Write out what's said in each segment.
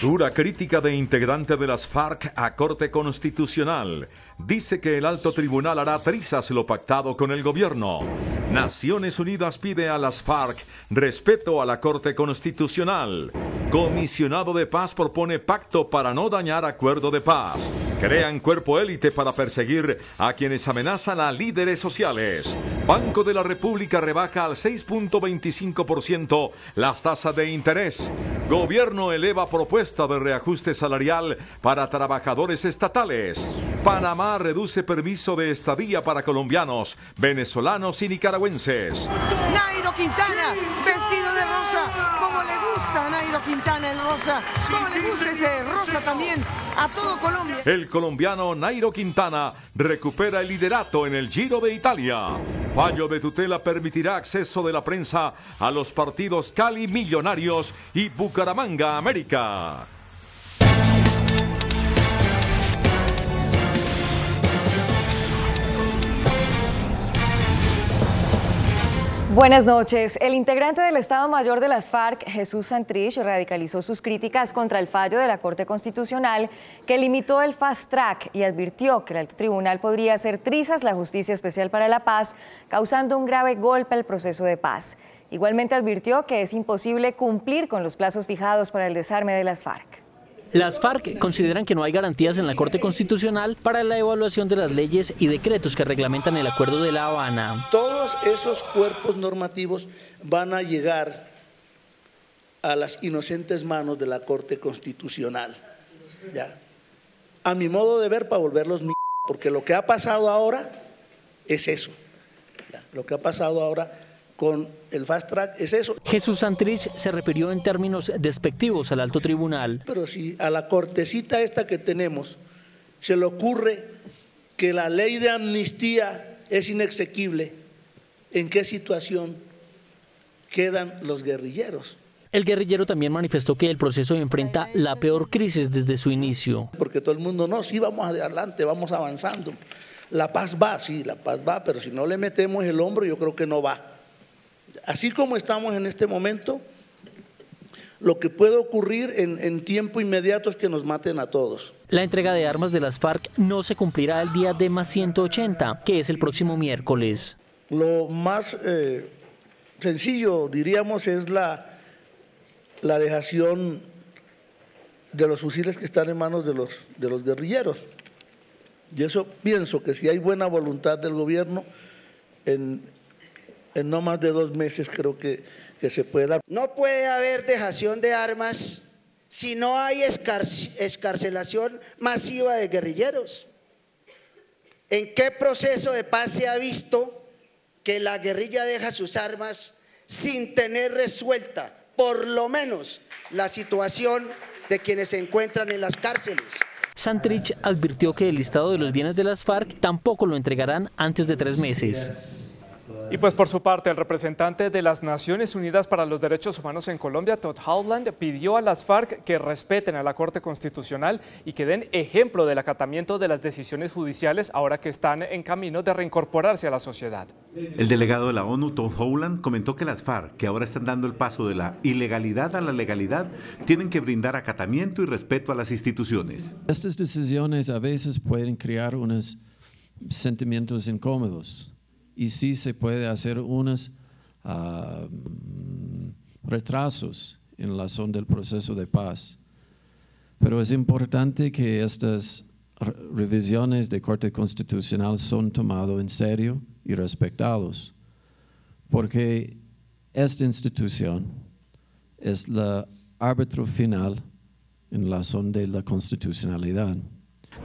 Dura crítica de integrante de las FARC a Corte Constitucional. Dice que el alto tribunal hará trizas lo pactado con el gobierno. Naciones Unidas pide a las FARC respeto a la Corte Constitucional. Comisionado de Paz propone pacto para no dañar acuerdo de paz. Crean cuerpo élite para perseguir a quienes amenazan a líderes sociales. Banco de la República rebaja al 6.25% las tasas de interés. Gobierno eleva propuesta de reajuste salarial para trabajadores estatales. Panamá reduce permiso de estadía para colombianos, venezolanos y nicaragüenses. Nairo Quintana, vestido de rosa, como le gusta a Nairo Quintana el rosa, como le gusta ese rosa también a todo Colombia. El colombiano Nairo Quintana recupera el liderato en el Giro de Italia. Fallo de tutela permitirá acceso de la prensa a los partidos Cali Millonarios y Bucaramanga América. Buenas noches. El integrante del Estado Mayor de las FARC, Jesús Santrich, radicalizó sus críticas contra el fallo de la Corte Constitucional que limitó el fast track y advirtió que el alto tribunal podría hacer trizas la Justicia Especial para la Paz, causando un grave golpe al proceso de paz. Igualmente advirtió que es imposible cumplir con los plazos fijados para el desarme de las FARC. Las FARC consideran que no hay garantías en la Corte Constitucional para la evaluación de las leyes y decretos que reglamentan el Acuerdo de La Habana. Todos esos cuerpos normativos van a llegar a las inocentes manos de la Corte Constitucional. ¿Ya? A mi modo de ver, para volverlos porque lo que ha pasado ahora es eso. ¿Ya? Lo que ha pasado ahora con el fast track es eso. Jesús Santrich se refirió en términos despectivos al alto tribunal. Pero si a la cortecita esta que tenemos se le ocurre que la ley de amnistía es inexequible, ¿en qué situación quedan los guerrilleros? El guerrillero también manifestó que el proceso enfrenta la peor crisis desde su inicio. Porque todo el mundo, no, sí, vamos adelante, vamos avanzando. La paz va, sí, la paz va, pero si no le metemos el hombro, yo creo que no va. Así como estamos en este momento, lo que puede ocurrir en tiempo inmediato es que nos maten a todos. La entrega de armas de las FARC no se cumplirá el día D más 180, que es el próximo miércoles. Lo más sencillo, diríamos, es la dejación de los fusiles que están en manos de los guerrilleros. Y eso pienso que si hay buena voluntad del gobierno, en no más de 2 meses creo que se puede dar. No puede haber dejación de armas si no hay excarcelación masiva de guerrilleros. ¿En qué proceso de paz se ha visto que la guerrilla deja sus armas sin tener resuelta, por lo menos, la situación de quienes se encuentran en las cárceles? Santrich advirtió que el listado de los bienes de las FARC tampoco lo entregarán antes de 3 meses. Y pues por su parte, el representante de las Naciones Unidas para los Derechos Humanos en Colombia, Todd Howland, pidió a las FARC que respeten a la Corte Constitucional y que den ejemplo del acatamiento de las decisiones judiciales ahora que están en camino de reincorporarse a la sociedad. El delegado de la ONU, Todd Howland, comentó que las FARC, que ahora están dando el paso de la ilegalidad a la legalidad, tienen que brindar acatamiento y respeto a las instituciones. Estas decisiones a veces pueden crear unos sentimientos incómodos. Y sí se puede hacer unos retrasos en la razón del proceso de paz. Pero es importante que estas revisiones de Corte Constitucional son tomadas en serio y respetados, porque esta institución es el árbitro final en la razón de la constitucionalidad.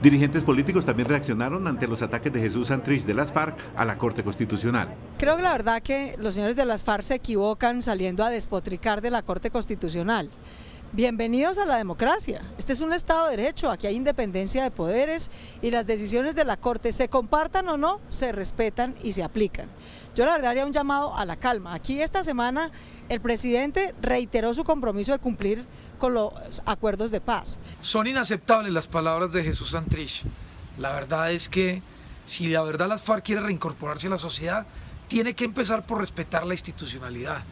Dirigentes políticos también reaccionaron ante los ataques de Jesús Santrich de las FARC a la Corte Constitucional. Creo que la verdad que los señores de las FARC se equivocan saliendo a despotricar de la Corte Constitucional. Bienvenidos a la democracia. Este es un Estado de Derecho, aquí hay independencia de poderes y las decisiones de la Corte, se compartan o no, se respetan y se aplican. Yo la verdad haría un llamado a la calma. Aquí esta semana el presidente reiteró su compromiso de cumplir con los acuerdos de paz. Son inaceptables las palabras de Jesús Santrich. La verdad es que si la verdad las FARC quiere reincorporarse a la sociedad, tiene que empezar por respetar la institucionalidad.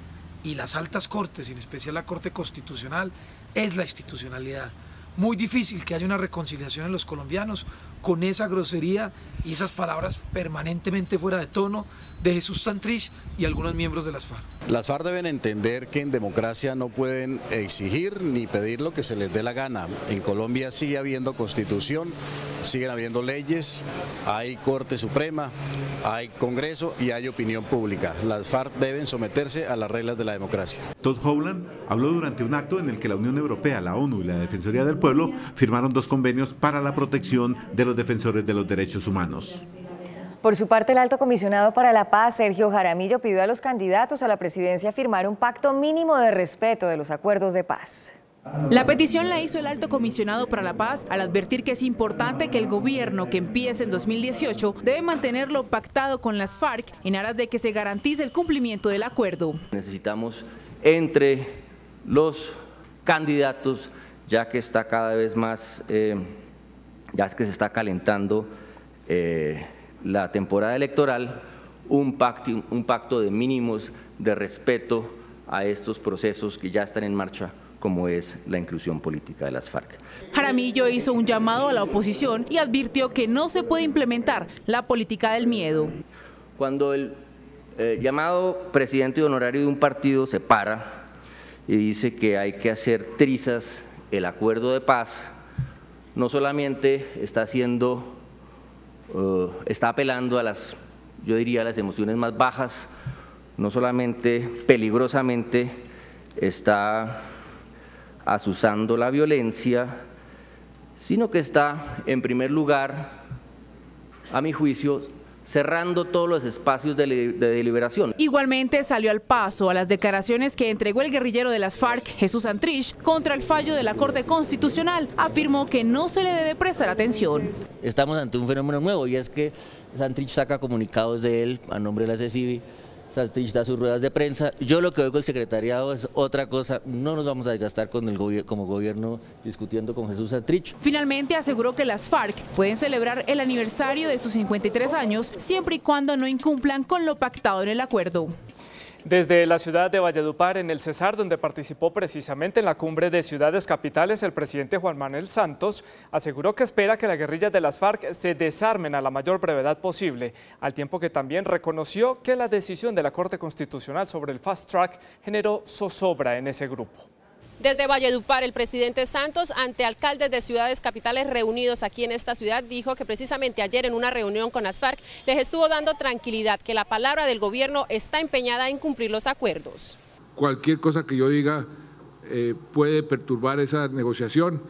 y las altas cortes, y en especial la Corte Constitucional, es la institucionalidad. Muy difícil que haya una reconciliación en los colombianos con esa grosería y esas palabras permanentemente fuera de tono de Jesús Santrich y algunos miembros de las FARC. Las FARC deben entender que en democracia no pueden exigir ni pedir lo que se les dé la gana. En Colombia sigue habiendo constitución, siguen habiendo leyes, hay Corte Suprema, hay Congreso y hay opinión pública. Las FARC deben someterse a las reglas de la democracia. Todd Howland habló durante un acto en el que la Unión Europea, la ONU y la Defensoría del Pueblo firmaron 2 convenios para la protección de los defensores de los derechos humanos. Por su parte, el alto comisionado para la paz, Sergio Jaramillo, pidió a los candidatos a la presidencia firmar un pacto mínimo de respeto de los acuerdos de paz. La petición la hizo el alto comisionado para la paz al advertir que es importante que el gobierno que empiece en 2018 debe mantener lo pactado con las FARC en aras de que se garantice el cumplimiento del acuerdo. Necesitamos entre los candidatos, ya que está cada vez más, ya es que se está calentando la temporada electoral, un pacto de mínimos de respeto a estos procesos que ya están en marcha, como es la inclusión política de las FARC. Jaramillo hizo un llamado a la oposición y advirtió que no se puede implementar la política del miedo. Cuando el llamado presidente honorario de un partido se para y dice que hay que hacer trizas el acuerdo de paz, no solamente está apelando a las, yo diría, las emociones más bajas, no solamente peligrosamente está azuzando la violencia, sino que está, en primer lugar, a mi juicio, cerrando todos los espacios de deliberación. Igualmente salió al paso a las declaraciones que entregó el guerrillero de las FARC, Jesús Santrich, contra el fallo de la Corte Constitucional. Afirmó que no se le debe prestar atención. Estamos ante un fenómeno nuevo y es que Santrich saca comunicados de él a nombre de la CECIVI, Santrich da sus ruedas de prensa. Yo lo que oigo el secretariado es otra cosa. No nos vamos a desgastar con como gobierno discutiendo con Jesús Santrich. Finalmente aseguró que las FARC pueden celebrar el aniversario de sus 53 años siempre y cuando no incumplan con lo pactado en el acuerdo. Desde la ciudad de Valledupar, en el Cesar, donde participó precisamente en la cumbre de ciudades capitales, el presidente Juan Manuel Santos aseguró que espera que la guerrilla de las FARC se desarmen a la mayor brevedad posible, al tiempo que también reconoció que la decisión de la Corte Constitucional sobre el Fast Track generó zozobra en ese grupo. Desde Valledupar, el presidente Santos, ante alcaldes de ciudades capitales reunidos aquí en esta ciudad, dijo que precisamente ayer en una reunión con las FARC les estuvo dando tranquilidad, que la palabra del gobierno está empeñada en cumplir los acuerdos. Cualquier cosa que yo diga puede perturbar esa negociación.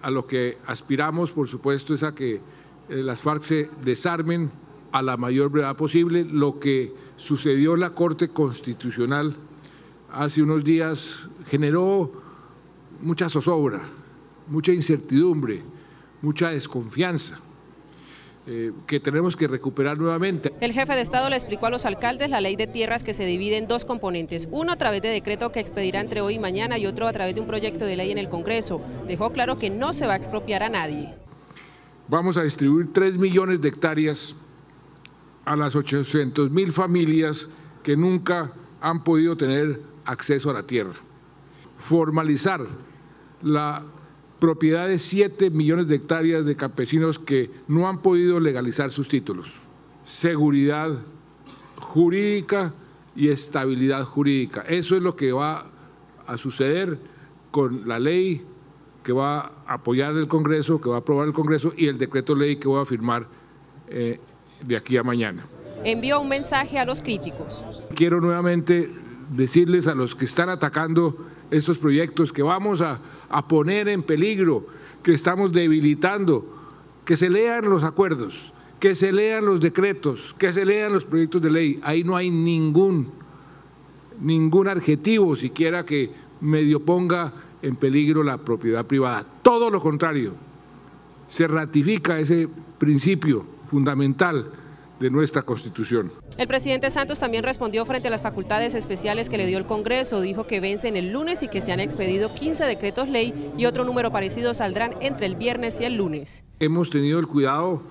A lo que aspiramos, por supuesto, es a que las FARC se desarmen a la mayor brevedad posible. Lo que sucedió en la Corte Constitucional hace unos días generó mucha zozobra, mucha incertidumbre, mucha desconfianza que tenemos que recuperar nuevamente. El jefe de Estado le explicó a los alcaldes la ley de tierras que se divide en 2 componentes, uno a través de decreto que expedirá entre hoy y mañana y otro a través de un proyecto de ley en el Congreso. Dejó claro que no se va a expropiar a nadie. Vamos a distribuir 3 millones de hectáreas a las 800.000 familias que nunca han podido tener acceso a la tierra. Formalizar la propiedad de 7 millones de hectáreas de campesinos que no han podido legalizar sus títulos. Seguridad jurídica y estabilidad jurídica. Eso es lo que va a suceder con la ley que va a apoyar el Congreso, que va a aprobar el Congreso, y el decreto ley que voy a firmar de aquí a mañana. Envió un mensaje a los críticos. Quiero nuevamente decirles a los que están atacando estos proyectos que vamos a poner en peligro, que estamos debilitando, que se lean los acuerdos, que se lean los decretos, que se lean los proyectos de ley. Ahí no hay ningún adjetivo siquiera que medio ponga en peligro la propiedad privada. Todo lo contrario, se ratifica ese principio fundamental de nuestra Constitución. El presidente Santos también respondió frente a las facultades especiales que le dio el Congreso. Dijo que vencen el lunes y que se han expedido 15 decretos ley y otro número parecido saldrán entre el viernes y el lunes. Hemos tenido el cuidado,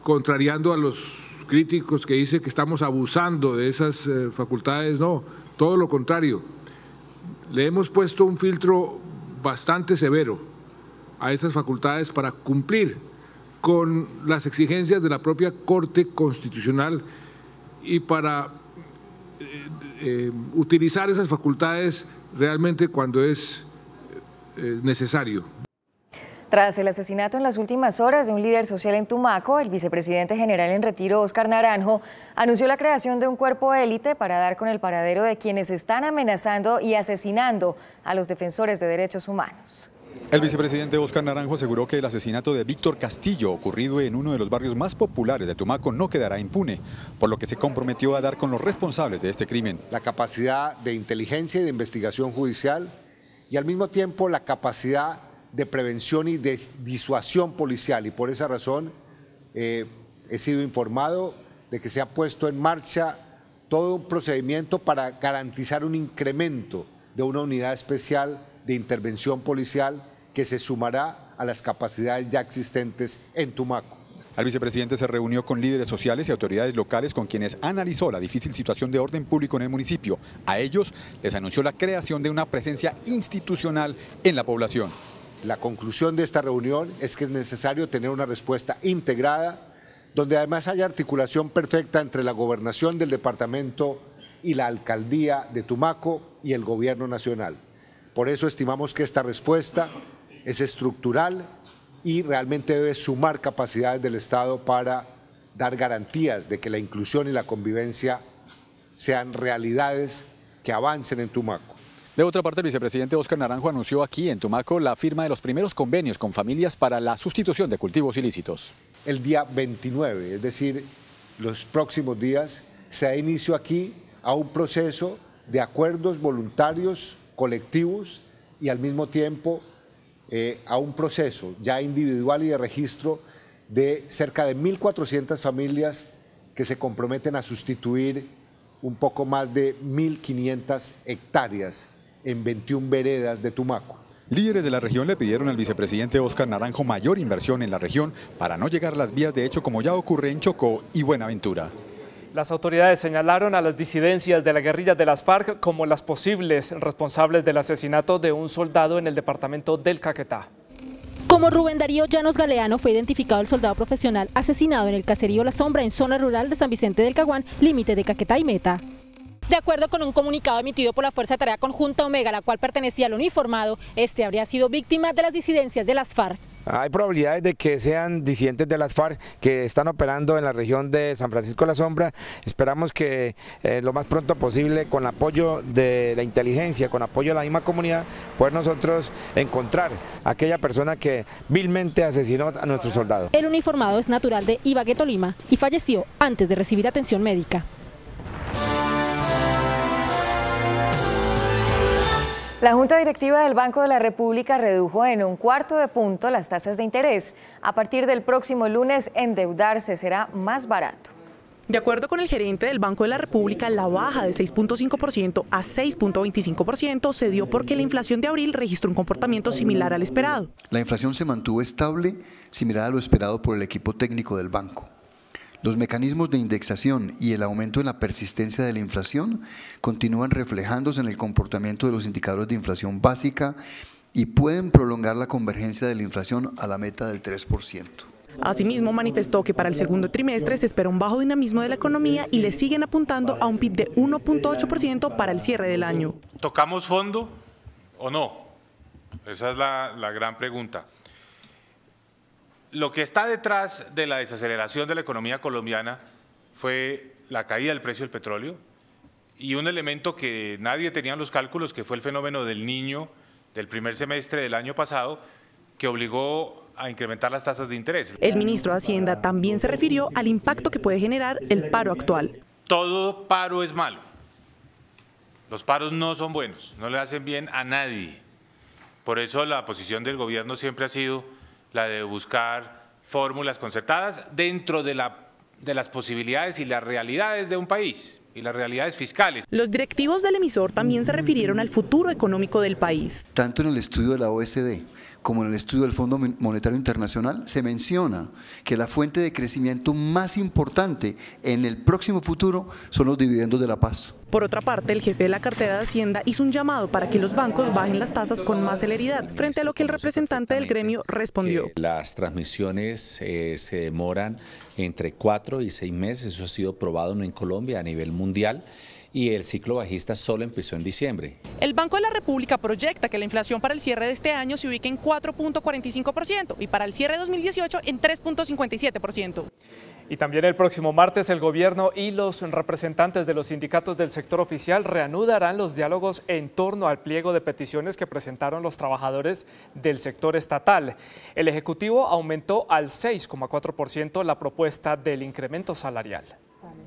contrariando a los críticos que dicen que estamos abusando de esas facultades, no, Todo lo contrario, le hemos puesto un filtro bastante severo a esas facultades para cumplir con las exigencias de la propia Corte Constitucional y para utilizar esas facultades realmente cuando es necesario. Tras el asesinato en las últimas horas de un líder social en Tumaco, el vicepresidente general en retiro, Óscar Naranjo, anunció la creación de un cuerpo élite para dar con el paradero de quienes están amenazando y asesinando a los defensores de derechos humanos. El vicepresidente Óscar Naranjo aseguró que el asesinato de Víctor Castillo, ocurrido en uno de los barrios más populares de Tumaco, no quedará impune, por lo que se comprometió a dar con los responsables de este crimen. La capacidad de inteligencia y de investigación judicial y al mismo tiempo la capacidad de prevención y de disuasión policial, y por esa razón he sido informado de que se ha puesto en marcha todo un procedimiento para garantizar un incremento de una unidad especial de intervención policial que se sumará a las capacidades ya existentes en Tumaco. El vicepresidente se reunió con líderes sociales y autoridades locales con quienes analizó la difícil situación de orden público en el municipio. A ellos les anunció la creación de una presencia institucional en la población. La conclusión de esta reunión es que es necesario tener una respuesta integrada, donde además haya articulación perfecta entre la gobernación del departamento y la alcaldía de Tumaco y el gobierno nacional. Por eso estimamos que esta respuesta es estructural y realmente debe sumar capacidades del Estado para dar garantías de que la inclusión y la convivencia sean realidades que avancen en Tumaco. De otra parte, el vicepresidente Óscar Naranjo anunció aquí en Tumaco la firma de los primeros convenios con familias para la sustitución de cultivos ilícitos. El día 29, es decir, los próximos días, se da inicio aquí a un proceso de acuerdos voluntarios, colectivos y al mismo tiempo a un proceso ya individual y de registro de cerca de 1.400 familias que se comprometen a sustituir un poco más de 1.500 hectáreas en 21 veredas de Tumaco. Líderes de la región le pidieron al vicepresidente Óscar Naranjo mayor inversión en la región para no llegar a las vías de hecho como ya ocurre en Chocó y Buenaventura. Las autoridades señalaron a las disidencias de la guerrilla de las FARC como las posibles responsables del asesinato de un soldado en el departamento del Caquetá. Como Rubén Darío Llanos Galeano fue identificado el soldado profesional asesinado en el caserío La Sombra en zona rural de San Vicente del Caguán, límite de Caquetá y Meta. De acuerdo con un comunicado emitido por la Fuerza de Tarea Conjunta Omega, la cual pertenecía al uniformado, este habría sido víctima de las disidencias de las FARC. Hay probabilidades de que sean disidentes de las FARC que están operando en la región de San Francisco de la Sombra. Esperamos que lo más pronto posible, con apoyo de la inteligencia, con apoyo de la misma comunidad, poder nosotros encontrar a aquella persona que vilmente asesinó a nuestro soldado. El uniformado es natural de Ibagué, Tolima, y falleció antes de recibir atención médica. La Junta Directiva del Banco de la República redujo en 1/4 punto las tasas de interés. A partir del próximo lunes, endeudarse será más barato. De acuerdo con el gerente del Banco de la República, la baja de 6.5% a 6.25% se dio porque la inflación de abril registró un comportamiento similar al esperado. La inflación se mantuvo estable, similar a lo esperado por el equipo técnico del banco. Los mecanismos de indexación y el aumento en la persistencia de la inflación continúan reflejándose en el comportamiento de los indicadores de inflación básica y pueden prolongar la convergencia de la inflación a la meta del 3%. Asimismo, manifestó que para el segundo trimestre se espera un bajo dinamismo de la economía y le siguen apuntando a un PIB de 1.8% para el cierre del año. ¿Tocamos fondo o no? Esa es la gran pregunta. Lo que está detrás de la desaceleración de la economía colombiana fue la caída del precio del petróleo y un elemento que nadie tenía en los cálculos, que fue el fenómeno del Niño del primer semestre del año pasado, que obligó a incrementar las tasas de interés. El ministro de Hacienda también se refirió al impacto que puede generar el paro actual. Todo paro es malo. Los paros no son buenos, no le hacen bien a nadie. Por eso la posición del gobierno siempre ha sido la de buscar fórmulas concertadas dentro de las posibilidades y las realidades de un país y las realidades fiscales. Los directivos del emisor también se refirieron al futuro económico del país. Tanto en el estudio de la OECD como en el estudio del Fondo Monetario Internacional, se menciona que la fuente de crecimiento más importante en el próximo futuro son los dividendos de la paz. Por otra parte, el jefe de la cartera de Hacienda hizo un llamado para que los bancos bajen las tasas con más celeridad, frente a lo que el representante del gremio respondió. Las transmisiones se demoran entre 4 y 6 meses, eso ha sido probado en Colombia a nivel mundial. Y el ciclo bajista solo empezó en diciembre. El Banco de la República proyecta que la inflación para el cierre de este año se ubique en 4.45% y para el cierre de 2018 en 3.57%. Y también el próximo martes el gobierno y los representantes de los sindicatos del sector oficial reanudarán los diálogos en torno al pliego de peticiones que presentaron los trabajadores del sector estatal. El Ejecutivo aumentó al 6,4% la propuesta del incremento salarial.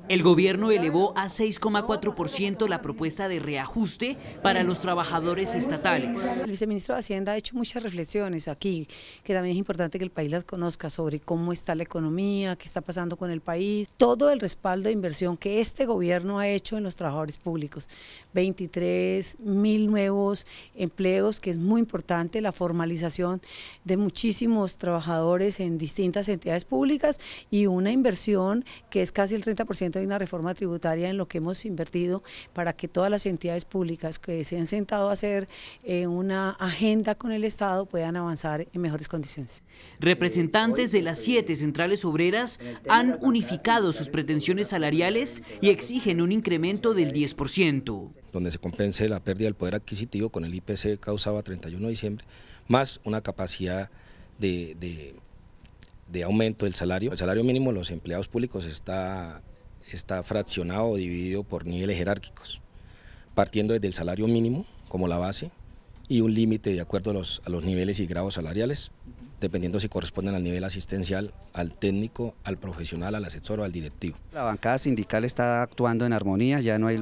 El gobierno elevó a 6,4% la propuesta de reajuste para los trabajadores estatales. El viceministro de Hacienda ha hecho muchas reflexiones aquí, que también es importante que el país las conozca, sobre cómo está la economía, qué está pasando con el país, todo el respaldo de inversión que este gobierno ha hecho en los trabajadores públicos, 23.000 nuevos empleos, que es muy importante, la formalización de muchísimos trabajadores en distintas entidades públicas y una inversión que es casi el 30% de una reforma tributaria en lo que hemos invertido para que todas las entidades públicas que se han sentado a hacer una agenda con el Estado puedan avanzar en mejores condiciones. Representantes de las 7 centrales obreras han unificado sus pretensiones salariales y exigen un incremento del 10%. Donde se compense la pérdida del poder adquisitivo con el IPC causado a 31 de diciembre, más una capacidad de aumento del salario. El salario mínimo de los empleados públicos está fraccionado o dividido por niveles jerárquicos, partiendo desde el salario mínimo como la base y un límite de acuerdo a los niveles y grados salariales, dependiendo si corresponden al nivel asistencial, al técnico, al profesional, al asesor o al directivo. La bancada sindical está actuando en armonía, ya no hay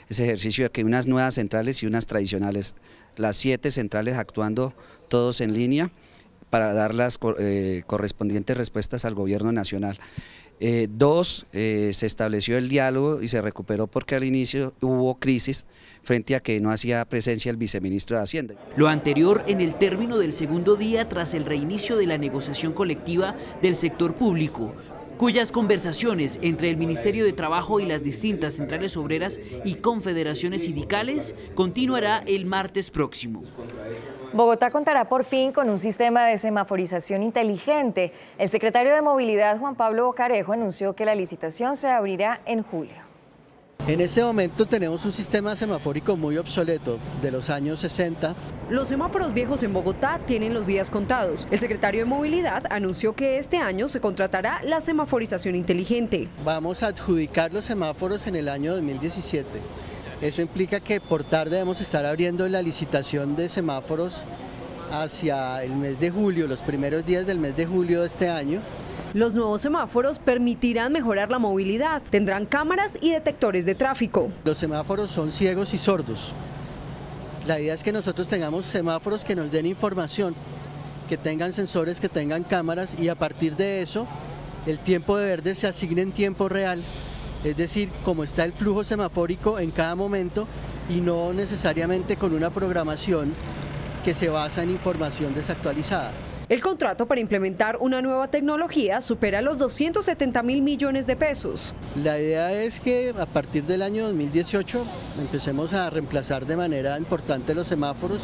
ese ejercicio de que unas nuevas centrales y unas tradicionales, las 7 centrales actuando todos en línea para dar las correspondientes respuestas al gobierno nacional. 2, se estableció el diálogo y se recuperó porque al inicio hubo crisis frente a que no hacía presencia el viceministro de Hacienda. Lo anterior en el término del segundo día tras el reinicio de la negociación colectiva del sector público, cuyas conversaciones entre el Ministerio de Trabajo y las distintas centrales obreras y confederaciones sindicales continuará el martes próximo. Bogotá contará por fin con un sistema de semaforización inteligente. El secretario de Movilidad, Juan Pablo Bocarejo, anunció que la licitación se abrirá en julio. En este momento tenemos un sistema semafórico muy obsoleto, de los años 60. Los semáforos viejos en Bogotá tienen los días contados. El secretario de Movilidad anunció que este año se contratará la semaforización inteligente. Vamos a adjudicar los semáforos en el año 2017. Eso implica que por tarde debemos estar abriendo la licitación de semáforos hacia el mes de julio, los primeros días del mes de julio de este año. Los nuevos semáforos permitirán mejorar la movilidad, tendrán cámaras y detectores de tráfico. Los semáforos son ciegos y sordos. La idea es que nosotros tengamos semáforos que nos den información, que tengan sensores, que tengan cámaras y a partir de eso el tiempo de verde se asigne en tiempo real. Es decir, como está el flujo semafórico en cada momento y no necesariamente con una programación que se basa en información desactualizada. El contrato para implementar una nueva tecnología supera los 270.000 millones de pesos. La idea es que a partir del año 2018 empecemos a reemplazar de manera importante los semáforos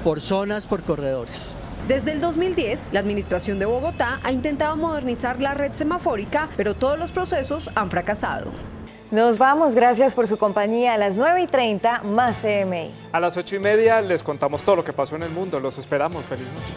por zonas, por corredores. Desde el 2010, la Administración de Bogotá ha intentado modernizar la red semafórica, pero todos los procesos han fracasado. Nos vamos, gracias por su compañía. A las 9:30, más CMI. A las 8:30 les contamos todo lo que pasó en el mundo. Los esperamos. Feliz noche.